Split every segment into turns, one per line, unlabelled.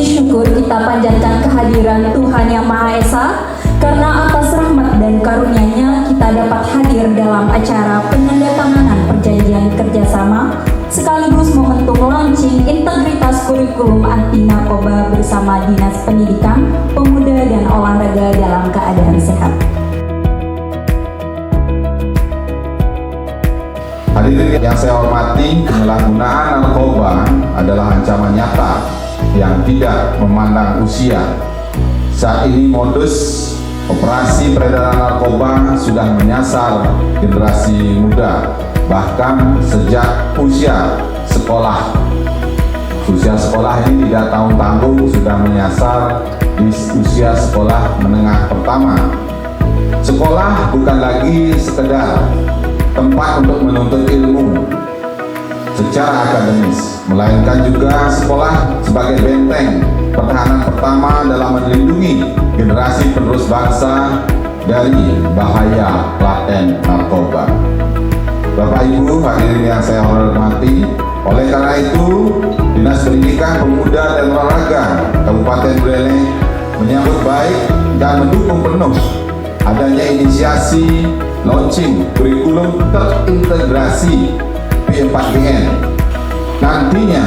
puji syukur kita panjatkan kehadiran Tuhan Yang Maha Esa, karena atas rahmat dan karunia-Nya kita dapat hadir dalam acara penandatanganan perjanjian kerjasama sekaligus momentum launching integritas kurikulum anti narkoba bersama Dinas Pendidikan, Pemuda dan Olahraga dalam keadaan sehat.
Hadirin yang saya hormati, penyalahgunaan narkoba adalah ancaman nyata yang tidak memandang usia. Saat ini modus operasi peredaran narkoba sudah menyasar generasi muda, bahkan sejak usia sekolah. Usia sekolah ini tidak tanggung-tanggung sudah menyasar di usia sekolah menengah pertama. Sekolah bukan lagi sekedar tempat untuk menuntut ilmu secara akademis, melainkan juga sekolah sebagai benteng pertahanan pertama dalam melindungi generasi penerus bangsa dari bahaya laten narkoba. Bapak Ibu hadirin yang saya hormati, oleh karena itu Dinas Pendidikan, Pemuda dan Olahraga Kabupaten Buleleng menyambut baik dan mendukung penuh adanya inisiasi launching kurikulum terintegrasi P4GN. Nantinya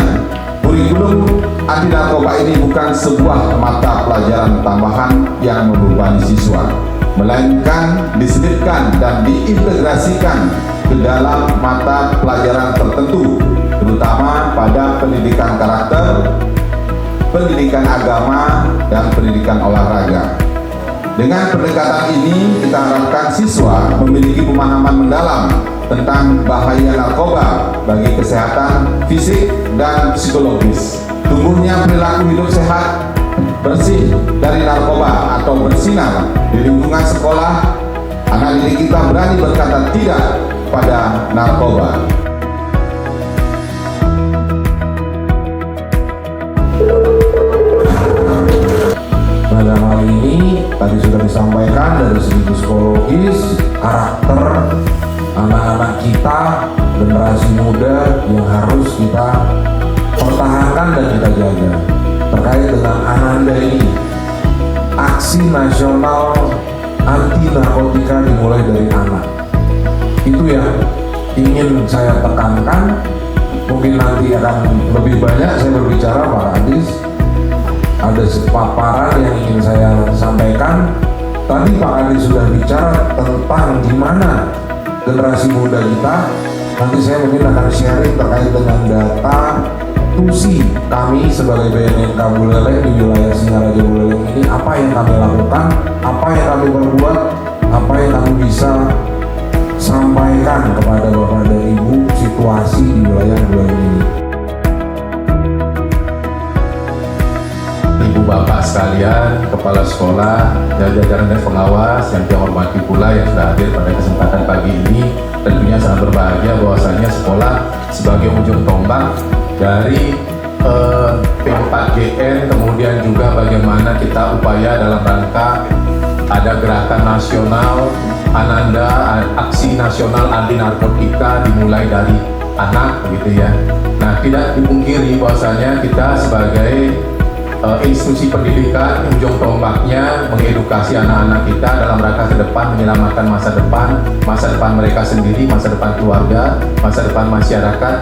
kurikulum anti narkoba ini bukan sebuah mata pelajaran tambahan yang membebani siswa, melainkan diselipkan dan diintegrasikan ke dalam mata pelajaran tertentu, terutama pada pendidikan karakter, pendidikan agama, dan pendidikan olahraga. Dengan pendekatan ini, kita harapkan siswa memiliki pemahaman mendalam tentang bahaya narkoba bagi kesehatan fisik dan psikologis. Tumbuhnya perilaku hidup sehat, bersih dari narkoba atau bersinar di lingkungan sekolah, anak didik kita berani berkata tidak pada narkoba.
Pada hal ini tadi sudah disampaikan dari segi psikologis, karakter anak-anak kita, generasi muda yang harus kita pertahankan dan kita jaga. Terkait dengan Ananda ini, aksi nasional anti narkotika dimulai dari anak. Itu yang ingin saya tekankan. Mungkin nanti akan lebih banyak saya berbicara, Pak Adis. Ada paparan yang ingin saya sampaikan. Tadi Pak Adi sudah bicara tentang gimana generasi muda kita. Nanti saya mungkin akan sharing terkait dengan data TUSI kami sebagai BNNK Buleleng di wilayah Singaraja Buleleng ini, apa yang kami lakukan, apa yang kami perbuat, apa yang kami bisa sampaikan kepada Bapak dan Ibu situasi di wilayah Buleleng ini.
Ibu Bapak sekalian, Kepala Sekolah, dan jajaran pengawas yang saya hormati pula yang sudah hadir pada kesempatan pagi ini, tentunya sangat berbahagia bahwasanya sekolah sebagai ujung tombak dari P4GN, kemudian juga bagaimana kita upaya dalam rangka ada gerakan nasional Ananda, aksi nasional anti narkotika dimulai dari anak, begitu ya. Nah, tidak dipungkiri bahwasanya kita sebagai institusi pendidikan ujung tombaknya mengedukasi anak-anak kita dalam rangka ke depan menyelamatkan masa depan mereka sendiri, masa depan keluarga, masa depan masyarakat,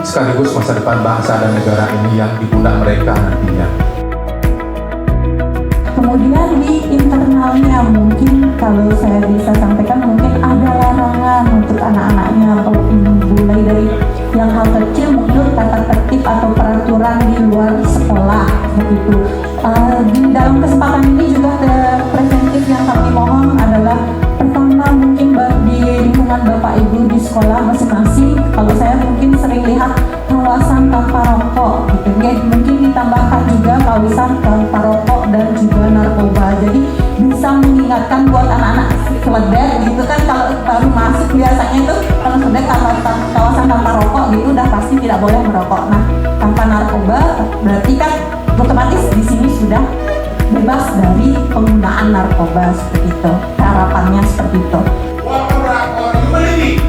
sekaligus masa depan bangsa dan negara ini yang di pundak mereka nantinya.
Kemudian di internalnya mungkin kalau saya bisa sampaikan mungkin ada larangan untuk anak-anaknya, mulai dari yang hal kecil mungkin tata tertib atau peraturan di luar sekolah begitu. Di dalam kesempatan ini juga preventif yang kami mohon adalah pertama mungkin di lingkungan Bapak Ibu di sekolah masing-masing. Kalau saya mungkin sering lihat kawasan tanpa rokok gitu, mungkin ditambahkan juga kawasan tanpa rokok dan juga narkoba. Jadi bisa mengingatkan buat anak-anak seledek gitu kan, kalau baru masuk biasanya itu kalau seledek kawasan tanpa rokok gitu udah pasti tidak boleh merokok. Nah, tanpa narkoba berarti kan otomatis di sini sudah bebas dari penggunaan narkoba seperti itu. Harapannya seperti itu.
What about our humanity?